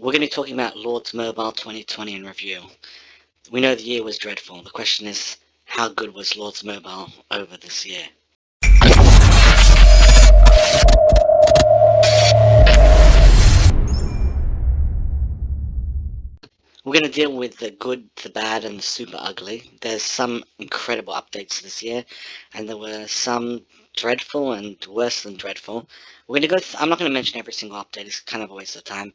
We're going to be talking about Lords Mobile 2020 in review. We know the year was dreadful. The question is, how good was Lords Mobile over this year? We're going to deal with the good, the bad, and the super ugly. There's some incredible updates this year, and there were some dreadful and worse than dreadful. We're going to go I'm not going to mention every single update, it's kind of a waste of time.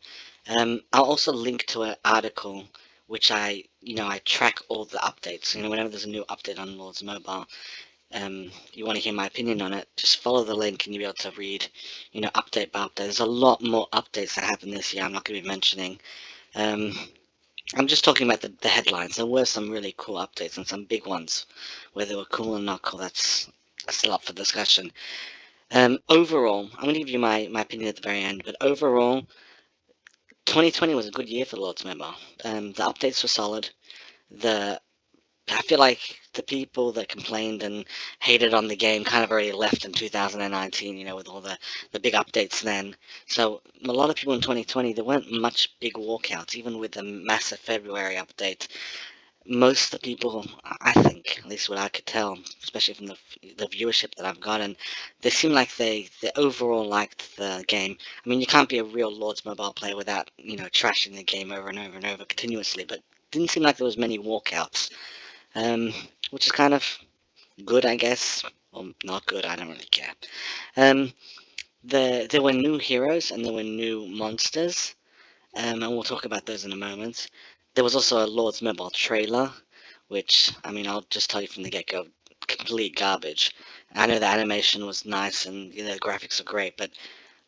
I'll also link to an article which I track all the updates. Whenever there's a new update on Lords Mobile, you want to hear my opinion on it, just follow the link and you'll be able to read, update by update. There's a lot more updates that happened this year I'm not going to be mentioning. I'm just talking about the headlines. There were some really cool updates and some big ones. Whether they were cool or not cool, that's still up for discussion. Overall, I'm going to give you my opinion at the very end, but overall, 2020 was a good year for Lords Mobile. The updates were solid. I feel like the people that complained and hated on the game kind of already left in 2019, with all the big updates then. So a lot of people in 2020, there weren't much big walkouts, even with the massive February update. Most of the people, I think, at least what I could tell, especially from the viewership that I've gotten, they seem like they overall liked the game. I mean, you can't be a real Lords Mobile player without, trashing the game over and over and over continuously, but it didn't seem like there was many walkouts. Which is kind of good, I guess. Well, not good, I don't really care. There were new heroes and there were new monsters, and we'll talk about those in a moment. There was also a Lords Mobile trailer, which, I mean, I'll just tell you from the get-go, complete garbage. I know the animation was nice and the graphics are great, but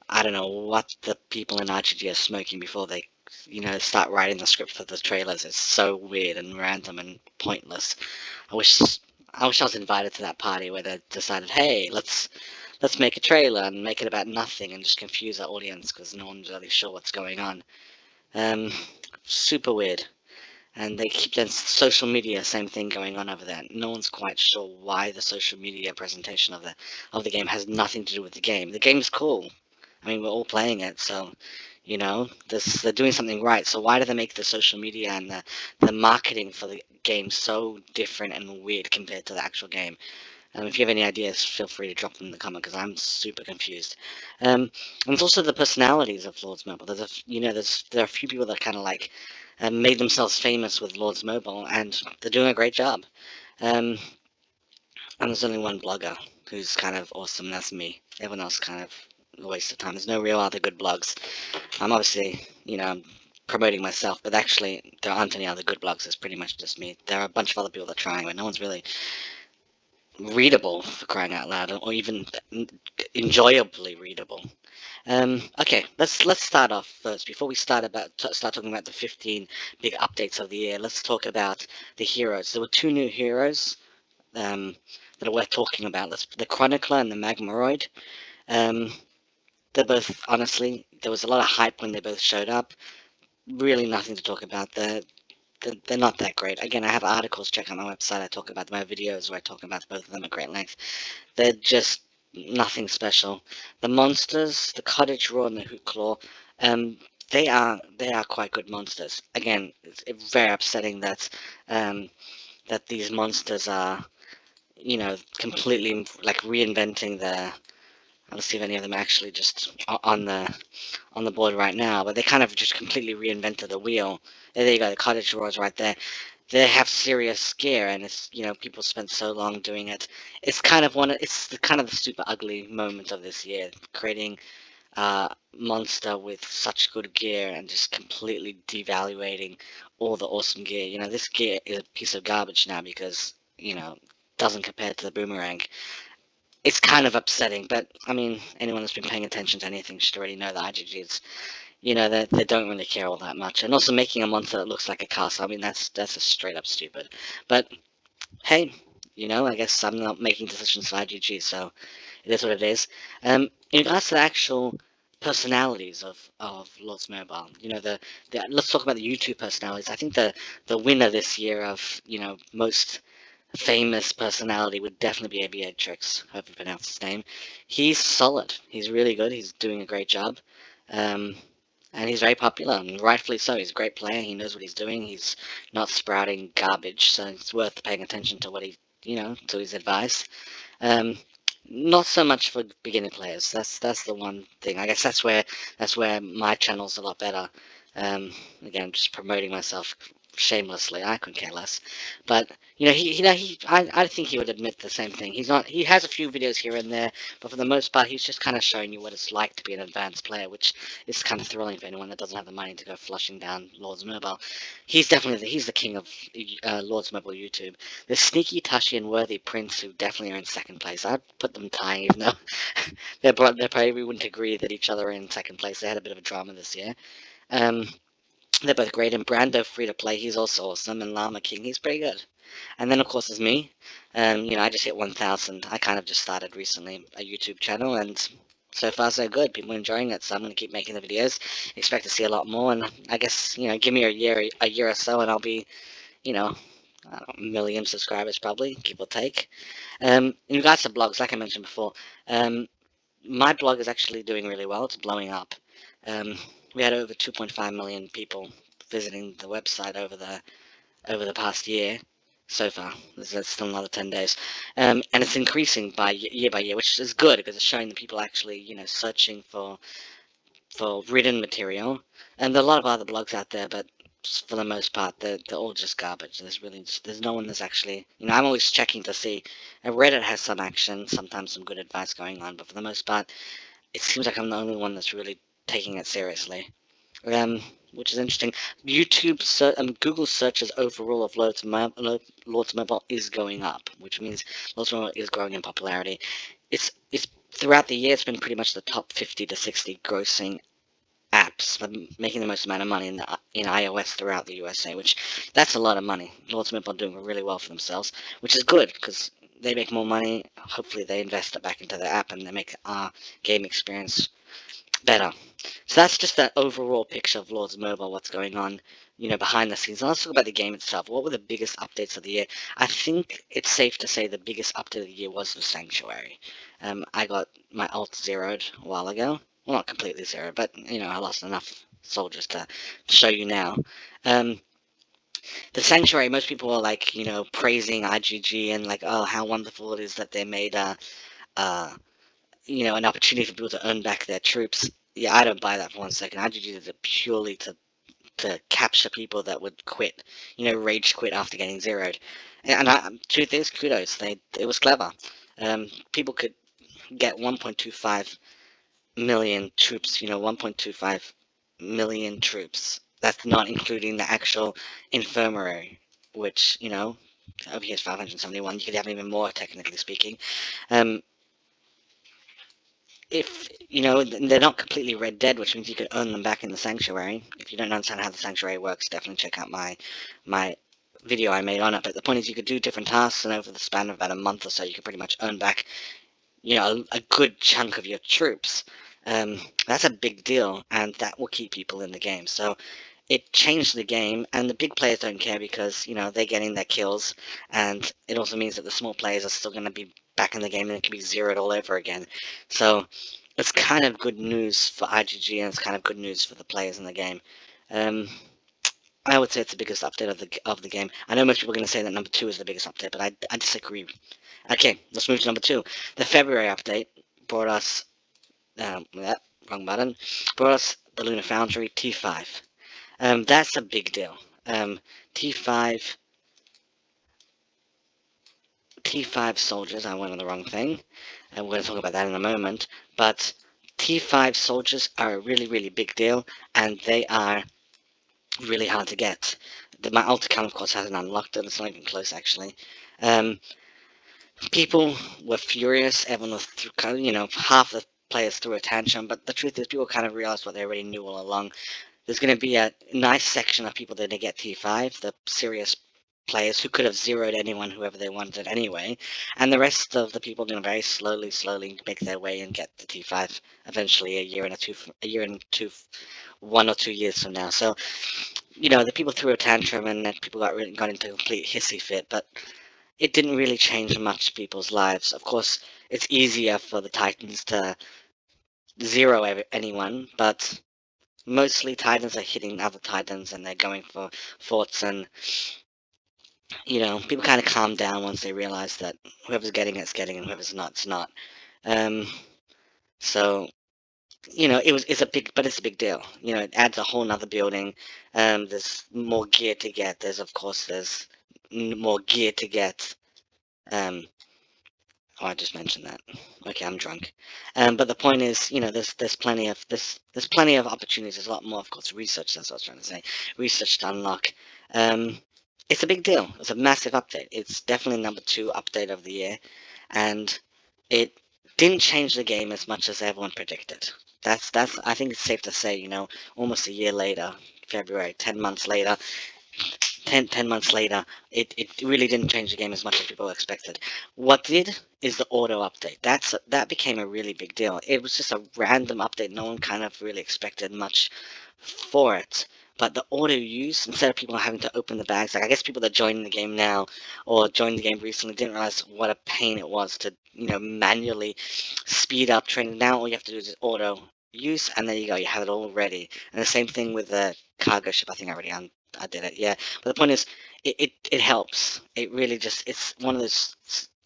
I don't know what the people in RGG are smoking before they start writing the script for the trailers. It's so weird and random and pointless. I wish I was invited to that party where they decided, hey, let's make a trailer and make it about nothing and just confuse our audience because no one's really sure what's going on. Super weird. And they keep their social media, same thing going on over there. No one's quite sure why the social media presentation of the game has nothing to do with the game. The game's cool. I mean, we're all playing it, so they're doing something right. So why do they make the social media and the marketing for the game so different and weird compared to the actual game? If you have any ideas, feel free to drop them in the comment because I'm super confused. And it's also the personalities of Lords Mobile. There are a few people that kind of like made themselves famous with Lords Mobile, and they're doing a great job. And there's only one blogger who's kind of awesome. That's me. Everyone else kind of a waste of time. There's no real other good blogs. I'm obviously, promoting myself, but actually there aren't any other good blogs. It's pretty much just me. There are a bunch of other people that are trying, but no one's really readable, for crying out loud, or even enjoyably readable. Okay, let's start off first. Before we start talking about the 15 big updates of the year, let's talk about the heroes. There were two new heroes that are worth talking about. The Chronicler and the Magmaroid. They're both, honestly, there was a lot of hype when they both showed up. Really nothing to talk about. They're not that great. Again, I have articles, check out my website, I talk about them, I have videos where I talk about both of them at great length. They're just nothing special. The monsters, the Cottageroar and the Hootclaw, they are quite good monsters. Again, it's very upsetting that these monsters are, completely like reinventing their. Let's see if any of them are actually just on the board right now, but they kind of just completely reinvented the wheel. There you go, the Cottageroar's right there. They have serious gear, and it's people spent so long doing it. It's kind of the super ugly moment of this year, creating a monster with such good gear and just completely devaluating all the awesome gear. This gear is a piece of garbage now because doesn't compare to the boomerang. It's kind of upsetting, but I mean, anyone that's been paying attention to anything should already know that IGG's, they don't really care all that much. And also making a monster that looks like a castle, I mean, that's a straight up stupid. But hey, I guess I'm not making decisions for IGG, so it is what it is. In regards to the actual personalities of Lords Mobile, let's talk about the YouTube personalities. I think the winner this year of most famous personality would definitely be Aviatrix. Hope you pronounce his name. He's solid. He's really good. He's doing a great job. And and he's very popular, and rightfully so. He's a great player. He knows what he's doing. He's not sprouting garbage, so it's worth paying attention to what he, to his advice. Um, Not so much for beginner players. That's the one thing. I guess that's where my channel's a lot better. Again, just promoting myself shamelessly. I couldn't care less. But I think he would admit the same thing. He's not. He has a few videos here and there, but for the most part, he's just kind of showing you what it's like to be an advanced player, which is kind of thrilling for anyone that doesn't have the money to go flushing down Lords Mobile. He's the king of Lords Mobile YouTube. There's Sneaky, Tushy, and Worthy Prince, who definitely are in second place. I'd put them tying, even though they probably wouldn't agree that each other are in second place. They had a bit of a drama this year. Um, they're both great, and Brando, free to play, he's also awesome, and Llama King, he's pretty good. And then, of course, there's me. I just hit 1,000. I kind of just started recently a YouTube channel, and so far so good. People are enjoying it, so I'm going to keep making the videos. Expect to see a lot more, and I guess, give me a year or so, and I'll be, you know, I don't know, a million subscribers probably, give or take. In regards to blogs, like I mentioned before, my blog is actually doing really well. It's blowing up. Um, we had over 2.5 million people visiting the website over the past year so far. There's still another 10 days, and it's increasing year by year, which is good because it's showing that people actually searching for written material. And there are a lot of other blogs out there, but for the most part, they're all just garbage. There's no one that's actually, I'm always checking to see. And Reddit has some action, sometimes some good advice going on, but for the most part, it seems like I'm the only one that's really taking it seriously. Which is interesting. Google searches overall of Lords Mobile is going up, which means Lords Mobile is growing in popularity. It's throughout the year, it's been pretty much the top 50 to 60 grossing apps for making the most amount of money in iOS throughout the USA, which that's a lot of money. Lords Mobile are doing really well for themselves, which is good because they make more money. Hopefully, they invest it back into the app and they make our game experience better. So that's just that overall picture of Lords Mobile, what's going on, behind the scenes. And let's talk about the game itself. What were the biggest updates of the year? I think it's safe to say the biggest update of the year was the Sanctuary. I got my ult zeroed a while ago. Well, not completely zeroed, but, I lost enough soldiers to show you now. The Sanctuary, most people are like, praising IGG and like, oh, how wonderful it is that they made uh, an opportunity for people to earn back their troops. Yeah, I don't buy that for 1 second. IGG did it purely to capture people that would quit, rage quit after getting zeroed. Truth is, kudos. It was clever. People could get 1.25 million troops. 1.25 million troops. That's not including the actual Infirmary, which over here is 571. You could have even more, technically speaking. Um, if they're not completely red dead, which means you could earn them back in the Sanctuary. If you don't understand how the Sanctuary works, definitely check out my video I made on it. But the point is, you could do different tasks, and over the span of about a month or so, you could pretty much earn back a good chunk of your troops. That's a big deal, and that will keep people in the game. So it changed the game, and the big players don't care because they're getting their kills, and it also means that the small players are still going to be back in the game, and it can be zeroed all over again. So it's kind of good news for IGG, and it's kind of good news for the players in the game. I would say it's the biggest update of the game. I know most people are going to say that number 2 is the biggest update, but I disagree. Okay, let's move to number 2. The February update brought us wrong button. Brought us the Lunar Foundry T5. That's a big deal. T5 T5 soldiers. I went on the wrong thing, and we're going to talk about that in a moment. But T5 soldiers are a really, really big deal, and they are really hard to get. My alt account, of course, hasn't unlocked it. It's not even close, actually. People were furious. Everyone was, half the players threw a tantrum. But the truth is, people kind of realized what they already knew all along. There's going to be a nice section of people that get T5, the serious players who could have zeroed anyone, whoever they wanted anyway, and the rest of the people are going to very slowly make their way and get the T5 eventually a year and 1 or 2 years from now. So, the people threw a tantrum and then people got into a complete hissy fit, but it didn't really change much people's lives. Of course, it's easier for the Titans to zero anyone, but mostly Titans are hitting other Titans and they're going for forts, and people kind of calm down once they realize that whoever's getting it's getting and whoever's not, it's not. Um, so it's a big, but it's a big deal. It adds a whole nother building. There's more gear to get. There's more gear to get. Um, Oh, I just mentioned that. Okay, I'm drunk. But the point is, there's plenty of opportunities. There's a lot more, of course, research. That's what I was trying to say. Research to unlock. Um, it's a big deal. It's a massive update. It's definitely number 2 update of the year, and it didn't change the game as much as everyone predicted. That's. I think it's safe to say, almost a year later, February, 10 months later, 10 months later, it really didn't change the game as much as people expected. What did is the auto update. That became a really big deal. It was just a random update. No one kind of really expected much for it. But the auto use, instead of people having to open the bags, like I guess people that joined the game now or joined the game recently didn't realize what a pain it was to, manually speed up training. Now all you have to do is auto use, and there you go, you have it all ready. And the same thing with the cargo ship. I think I did it, yeah. But the point is, it helps. It really it's one of those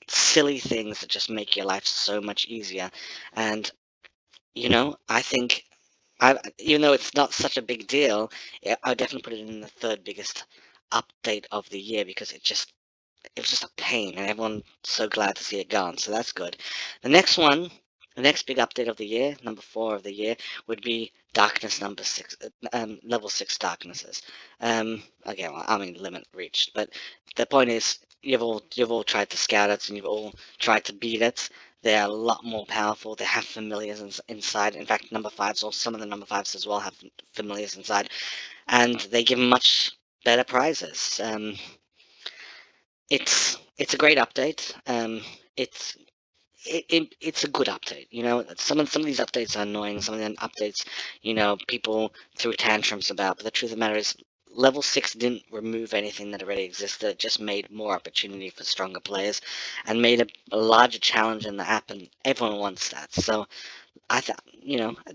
silly things that just make your life so much easier. And, I think, even though it's not such a big deal, I would definitely put it in the third biggest update of the year because it was just a pain, and everyone's so glad to see it gone, so that's good. The next one, the next big update of the year, number 4 of the year, would be Darkness number 6, level 6 Darknesses. Okay, well, I mean, limit reached, but the point is, you've all tried to scout it, and you've all tried to beat it. They're a lot more powerful. They have familiars inside. In fact, number 5s, or some of the number 5s as well, have familiars inside, and they give much better prizes. It's a great update. It's it's a good update. Some of these updates are annoying. Some of the updates, people threw tantrums about. But the truth of the matter is, level 6 didn't remove anything that already existed. It just made more opportunity for stronger players, and made a larger challenge in the app. And everyone wants that. So I thought,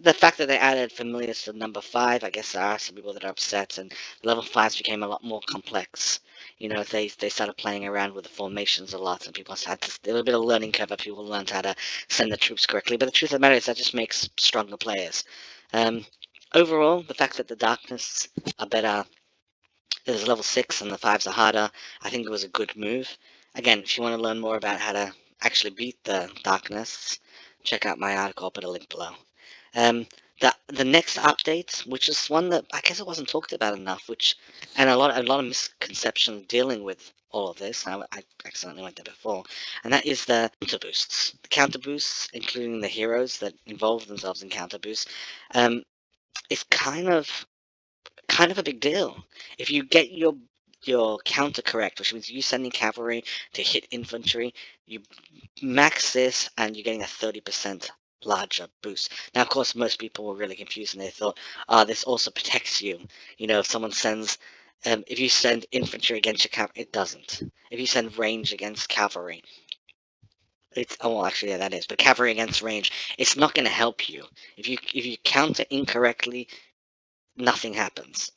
the fact that they added familiars to number 5, I guess there are some people that are upset, and level 5s became a lot more complex. They started playing around with the formations a lot, and people had to, there was a bit of a learning curve, but people learned how to send the troops correctly. But the truth of the matter is that just makes stronger players. Um, Overall, the fact that the darkness are better, there's level 6 and the 5s are harder, I think it was a good move. Again, if you want to learn more about how to actually beat the darkness, check out my article. I'll put a link below. The next update, which is one that I guess it wasn't talked about enough, and a lot of misconceptions dealing with all of this. I accidentally went there before, and that is the counter boosts. The counter boosts, including the heroes that involve themselves in counter boosts, is kind of a big deal. If you get your counter correct, which means you sending cavalry to hit infantry, you max this and you're getting a 30% larger boost. Now, of course, most people were really confused and they thought, this also protects you. If someone sends, if you send infantry against your cavalry, it doesn't. If you send range against cavalry, well, actually, yeah, that is, but cavalry against range, it's not going to help you. If you counter incorrectly, nothing happens.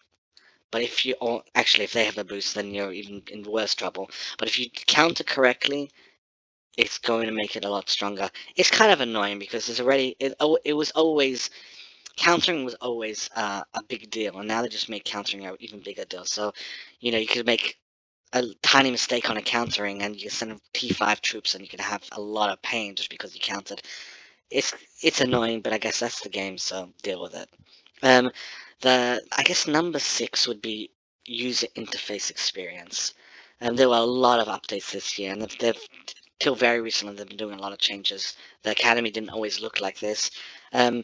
But if they have a boost, then you're even in worse trouble. But if you counter correctly, it's going to make it a lot stronger. It's kind of annoying because it was always countering was always a big deal, and now they just make countering an even bigger deal. So, you could make a tiny mistake on a countering, and you can send T5 troops, and you could have a lot of pain just because you countered. It's annoying, but I guess that's the game, so deal with it. Um, I guess number 6 would be user interface experience. And there were a lot of updates this year, and they've till very recently they've been doing a lot of changes. The academy didn't always look like this. Um,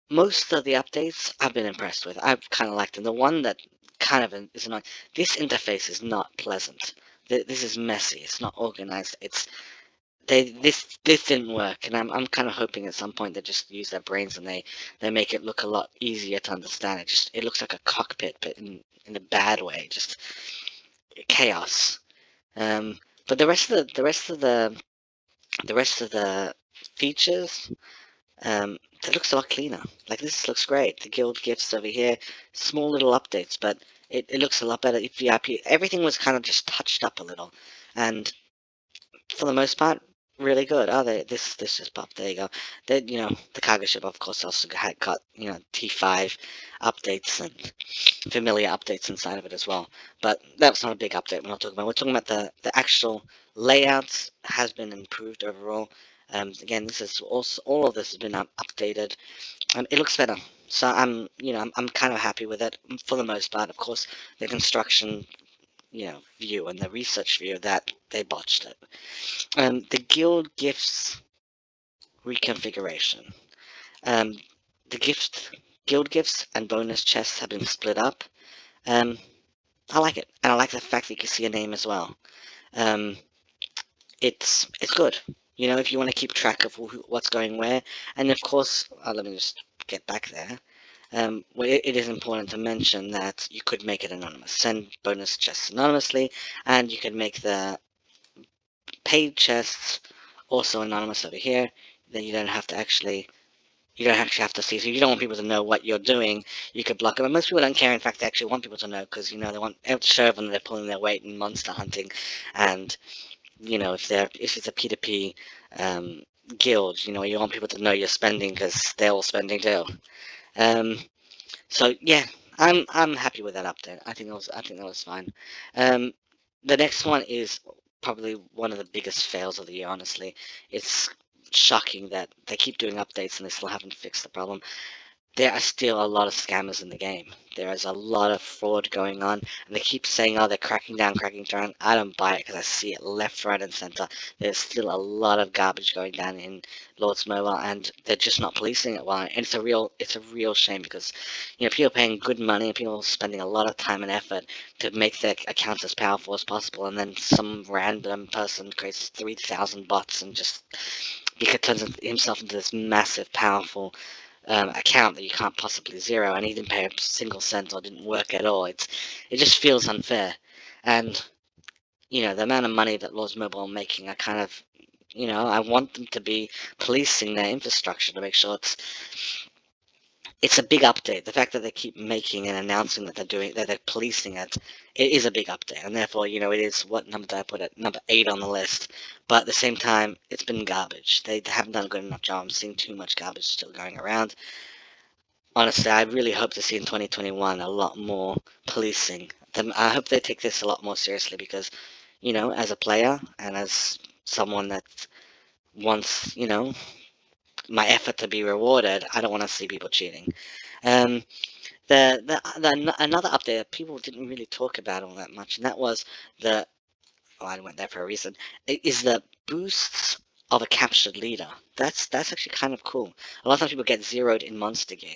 most of the updates I've been impressed with. I've kind of liked them. The one that kind of is annoying. This interface is not pleasant. This is messy. It's not organized. This didn't work, and I'm kind of hoping at some point they just use their brains and they make it look a lot easier to understand. It looks like a cockpit, but in a bad way, just chaos. But the rest of the features, that looks a lot cleaner. Like, this looks great. The guild gifts over here, small little updates, but it looks a lot better. VIP, everything was kind of just touched up a little, and for the most part, really good. Oh, this just popped. There you go. Then, the cargo ship, of course, also had got, T5 updates and familiar updates inside of it as well. But that was not a big update we're not talking about. We're talking about the actual layouts has been improved overall. Again, this is also, all of this has been updated. It looks better. So I'm kind of happy with it for the most part. Of course, the construction, view and the research view, that they botched it. The guild gifts reconfiguration. Um, the guild gifts and bonus chests have been split up. Um, I like it, and I like the fact that you can see a name as well. Um, it's good. If you want to keep track of what's going where, and of course, let me just get back there. Well, it is important to mention that you could make it anonymous, send bonus chests anonymously, and you could make the paid chests also anonymous over here. Then you don't actually have to see. So if you don't want people to know what you're doing, you could block them. And most people don't care. In fact, they actually want people to know because they want to show them they're pulling their weight in monster hunting. And if it's a P2P guild, you want people to know you're spending because they're all spending too. Um, so yeah, I'm happy with that update. I think that was fine. Um, the next one is probably one of the biggest fails of the year. Honestly, it's shocking that they keep doing updates and they still haven't fixed the problem. There are still a lot of scammers in the game. There is a lot of fraud going on, and they keep saying, "Oh, they're cracking down, cracking down." I don't buy it because I see it left, right, and center. There's still a lot of garbage going down in Lords Mobile, and they're just not policing it well. And it's a real shame because, people are paying good money, and people are spending a lot of time and effort to make their accounts as powerful as possible, and then some random person creates 3,000 bots and just turns himself into this massive, powerful account that you can't possibly zero, and he didn't pay a single cent or didn't work at all. It just feels unfair, and the amount of money that Lords Mobile are making, I kind of, I want them to be policing their infrastructure to make sure it's a big update. The fact that they keep making and announcing that they're policing it, it is a big update, and therefore, it is, what number did I put it? Number 8 on the list. But at the same time, it's been garbage. They haven't done a good enough job. I'm seeing too much garbage still going around. Honestly, I really hope to see in 2021 a lot more policing. I hope they take this a lot more seriously because, as a player and as someone that wants, my effort to be rewarded, I don't want to see people cheating. Um, another update that people didn't really talk about all that much, and that was the oh, I went there for a reason, is the boosts of a captured leader. That's actually kind of cool. A lot of times people get zeroed in monster gear.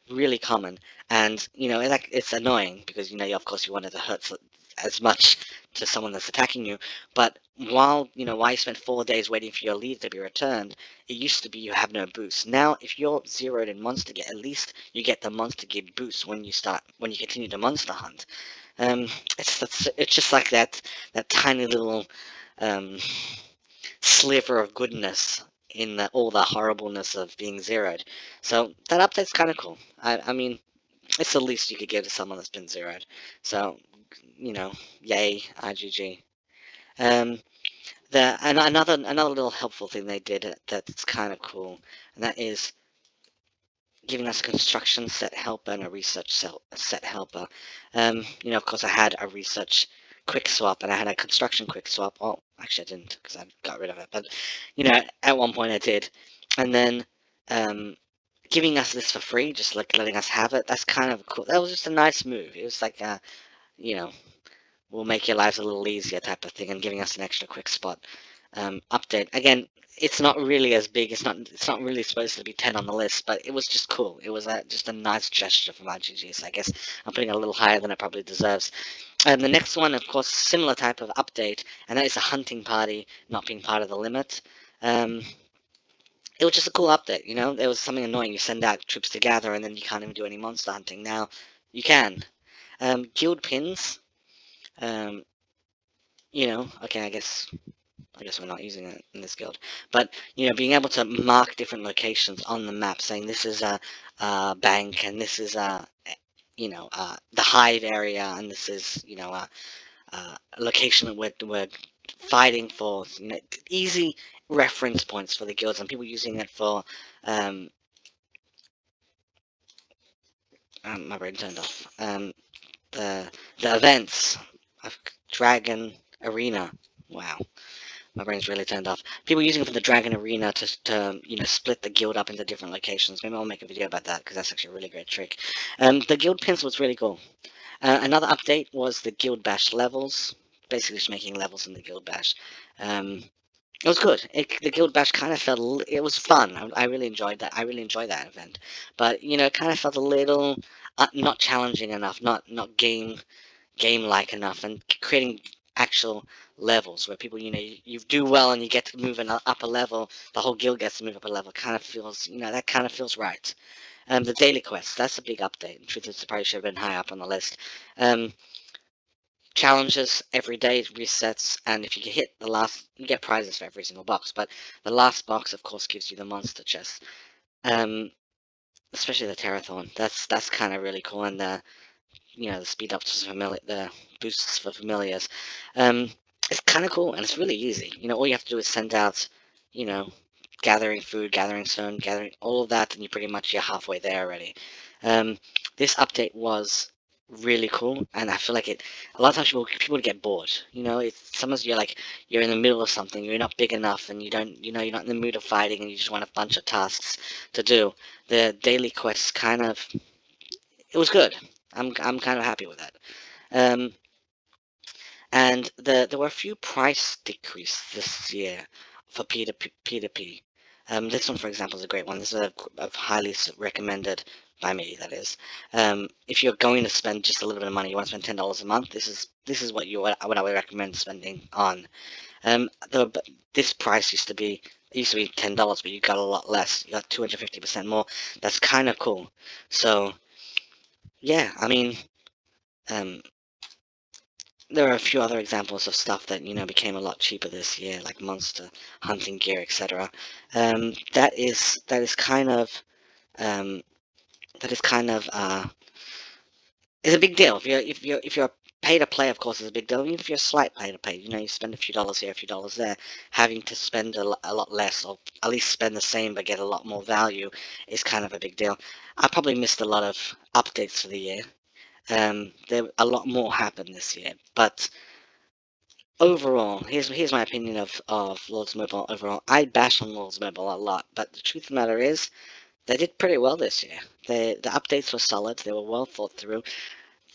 Really common. And it's annoying because of course you wanted to hurt as much to someone that's attacking you. But while you spent 4 days waiting for your leader to be returned, it used to be you have no boost. Now if you're zeroed in monster gear, at least you get the monster gear boost when you continue the monster hunt. Um, it's just like that tiny little um, sliver of goodness in all the horribleness of being zeroed. So that update's kind of cool. I mean, it's the least you could give to someone that's been zeroed. So, yay, IGG. Um, another little helpful thing they did that's kind of cool, and that is giving us a construction set helper and a research set helper. Of course, I had a research quick swap and I had a construction quick swap. Well, actually, I didn't because I got rid of it. But at one point I did, and then giving us this for free, just like letting us have it. That's kind of cool. That was just a nice move. It was like you know, will make your lives a little easier type of thing, and giving us an extra quick spot update. Again, it's not really as big. It's not really supposed to be 10 on the list, but it was just cool. It was just a nice gesture from IGG. So I guess I'm putting it a little higher than it probably deserves. And the next one, of course, similar type of update, and that is a hunting party not being part of the limit. It was just a cool update, There was something annoying. You send out troops to gather, and then you can't even do any monster hunting. Now you can. Guild pins. Um, okay, I guess I guess we're not using it in this guild. But, being able to mark different locations on the map, saying this is a bank, and this is the hive area, and this is, a location that we're fighting for. Easy reference points for the guilds, and people using it for, my brain turned off. The events of Dragon Arena. Wow. My brain's really turned off. People using it for the Dragon Arena to split the guild up into different locations. Maybe I'll make a video about that because that's actually a really great trick. The guild pins was really cool. Another update was the guild bash levels. Basically, just making levels in the guild bash. It was good. The guild bash kind of felt it was fun. I really enjoyed that. I really enjoyed that event, but it kind of felt a little not challenging enough, not game-like enough, and creating actual levels where people, you do well and you get to move up a level, the whole guild gets to move up a level, kind of feels, that kind of feels right. The daily quests, that's a big update. In truth, it probably should have been high up on the list. Challenges every day, resets, and if you hit the last, you get prizes for every single box, but the last box, of course, gives you the monster chest. Especially the Terrathorn. That's kind of really cool, and the speed ups for the boosts for familiars. It's kind of cool and it's really easy. All you have to do is send out, gathering food, gathering stone, gathering all of that, and you're halfway there already. This update was really cool, and I feel like a lot of times people get bored. Sometimes you're in the middle of something, you're not big enough, and you're not in the mood of fighting, and you just want a bunch of tasks to do. The daily quests it was good. I'm kind of happy with that. And there were a few price decreases this year for P2P. This one, for example, is a great one. This is a highly recommended by me. That is, if you're going to spend just a little bit of money, you want to spend $10 a month. This is what I would recommend spending on. This price used to be $10, but you got a lot less. You got 250% more. That's kind of cool. So yeah, I mean, um, there are a few other examples of stuff that became a lot cheaper this year, like monster hunting gear, etc. That is kind of um, it's a big deal. If you're pay to play, of course, it's a big deal. Even if you're slight pay to play, you spend a few dollars here, a few dollars there, having to spend a lot less, or at least spend the same but get a lot more value, is kind of a big deal. I probably missed a lot of updates for the year. A lot more happened this year, but overall, here's my opinion of Lords Mobile overall. I bash on Lords Mobile a lot, but the truth of the matter is, they did pretty well this year. The updates were solid. They were well thought through.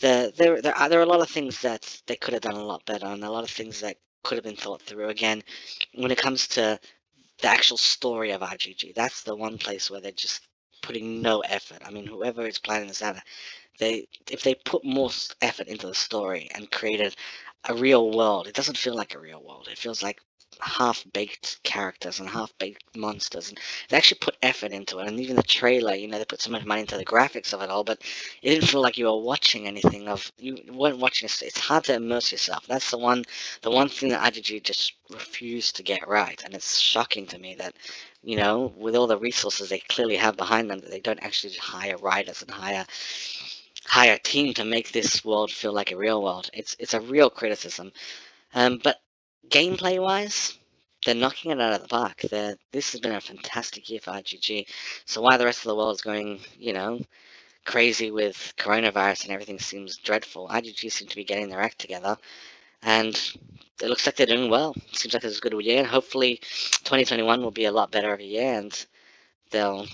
There are a lot of things that they could have done a lot better, and a lot of things that could have been thought through. Again, when it comes to the actual story of RGG, that's the one place where they're just putting no effort. I mean, whoever is planning this out, if they put more effort into the story and created a real world, it doesn't feel like a real world. It feels like half-baked characters and half-baked monsters, and they actually put effort into it. And even the trailer, they put so much money into the graphics of it all, but it didn't feel like you were watching anything of you weren't watching it. It's hard to immerse yourself. That's the one thing that IGG just refused to get right, and it's shocking to me that with all the resources they clearly have behind them, that they don't actually hire writers and hire a team to make this world feel like a real world. It's a real criticism. But gameplay wise, they're knocking it out of the park. This has been a fantastic year for IGG. So while the rest of the world is going, crazy with coronavirus and everything seems dreadful, IGG seem to be getting their act together, and it looks like they're doing well. Seems like it's a good year, and hopefully 2021 will be a lot better of a year, and they'll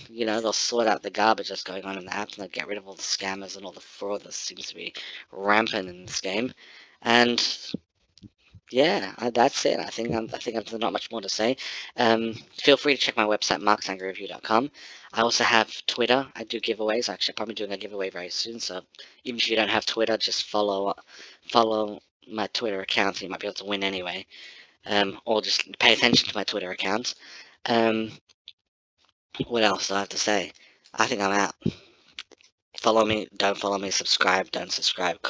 sort out the garbage that's going on in the app, and they'll get rid of all the scammers and all the fraud that seems to be rampant in this game. And yeah, that's it. I think there's not much more to say. Feel free to check my website, marksangryreview.com. I also have Twitter. I do giveaways. Actually, I'm probably doing a giveaway very soon. So even if you don't have Twitter, just follow my Twitter account, and you might be able to win anyway. Or just pay attention to my Twitter account. What else do I have to say? I think I'm out. Follow me, don't follow me, subscribe, don't subscribe.